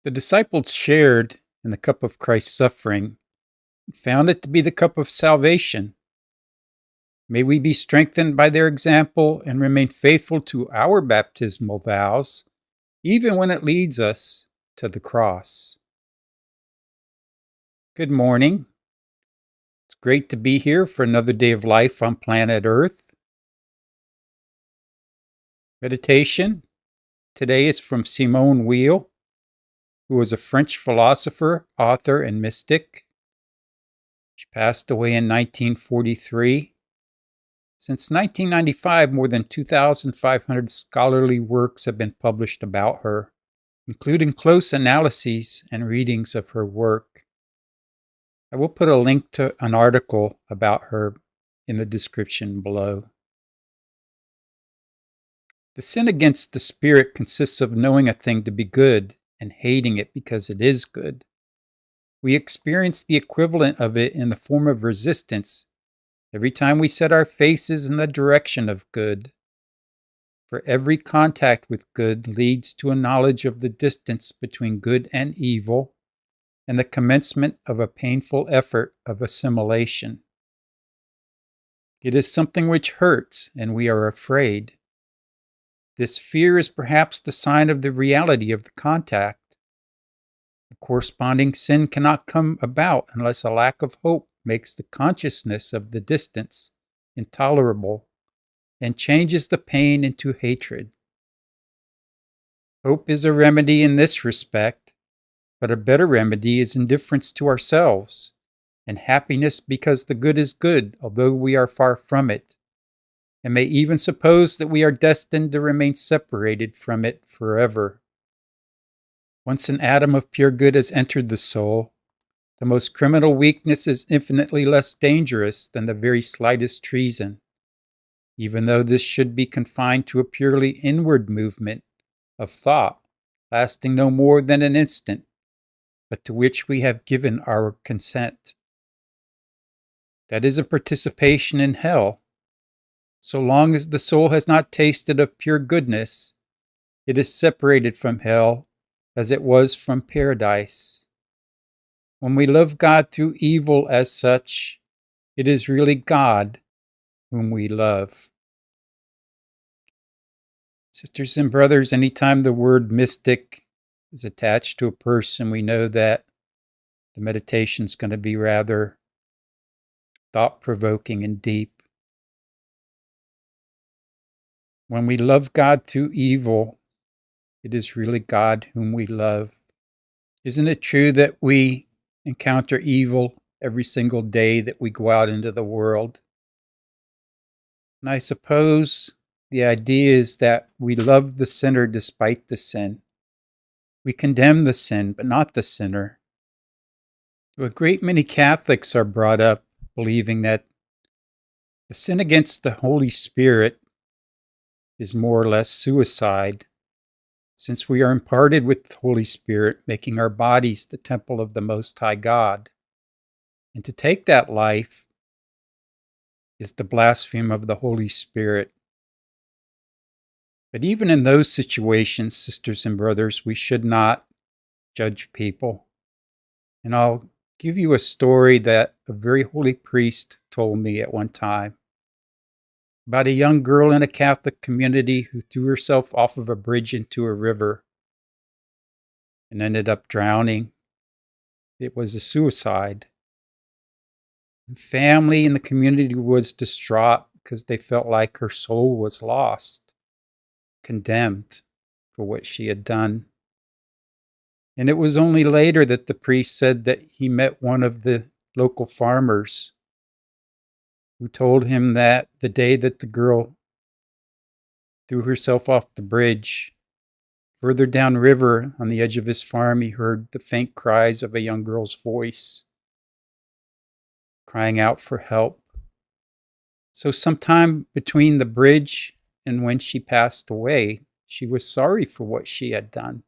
The disciples shared in the cup of Christ's suffering and found it to be the cup of salvation. May we be strengthened by their example and remain faithful to our baptismal vows, even when it leads us to the cross. Good morning. It's great to be here for another day of life on planet Earth. Meditation today is from Simone Weil, who was a French philosopher, author, and mystic. She passed away in 1943. Since 1995, more than 2,500 scholarly works have been published about her, including close analyses and readings of her work. I will put a link to an article about her in the description below. The sin against the spirit consists of knowing a thing to be good and hating it because it is good. We experience the equivalent of it in the form of resistance every time we set our faces in the direction of good. For every contact with good leads to a knowledge of the distance between good and evil and the commencement of a painful effort of assimilation. It is something which hurts, and we are afraid. This fear is perhaps the sign of the reality of the contact. The corresponding sin cannot come about unless a lack of hope makes the consciousness of the distance intolerable and changes the pain into hatred. Hope is a remedy in this respect, but a better remedy is indifference to ourselves and happiness because the good is good, although we are far from it, and may even suppose that we are destined to remain separated from it forever. Once an atom of pure good has entered the soul, the most criminal weakness is infinitely less dangerous than the very slightest treason, even though this should be confined to a purely inward movement of thought, lasting no more than an instant, but to which we have given our consent. That is a participation in hell. So long as the soul has not tasted of pure goodness, it is separated from hell as it was from paradise. When we love God through evil as such, it is really God whom we love. Sisters and brothers, anytime the word mystic is attached to a person, we know that the meditation is going to be rather thought-provoking and deep. When we love God through evil, it is really God whom we love. Isn't it true that we encounter evil every single day that we go out into the world? And I suppose the idea is that we love the sinner despite the sin. We condemn the sin, but not the sinner. A great many Catholics are brought up believing that the sin against the Holy Spirit is more or less suicide, since we are imparted with the Holy Spirit, making our bodies the temple of the Most High God. And to take that life is the blaspheme of the Holy Spirit. But even in those situations, sisters and brothers, we should not judge people. And I'll give you a story that a very holy priest told me at one time about a young girl in a Catholic community who threw herself off of a bridge into a river and ended up drowning. It was a suicide. The family and the community was distraught because they felt like her soul was lost, condemned for what she had done. And it was only later that the priest said that he met one of the local farmers who told him that the day that the girl threw herself off the bridge, further downriver on the edge of his farm, he heard the faint cries of a young girl's voice crying out for help. So sometime between the bridge and when she passed away, she was sorry for what she had done.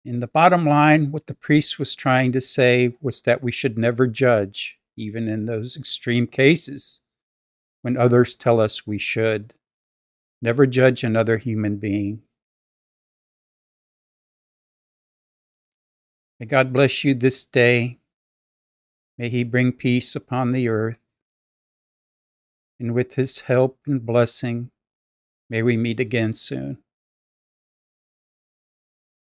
In the bottom line, what the priest was trying to say was that we should never judge, even in those extreme cases when others tell us we should. Never judge another human being. May God bless you this day. May He bring peace upon the earth. And with His help and blessing, may we meet again soon.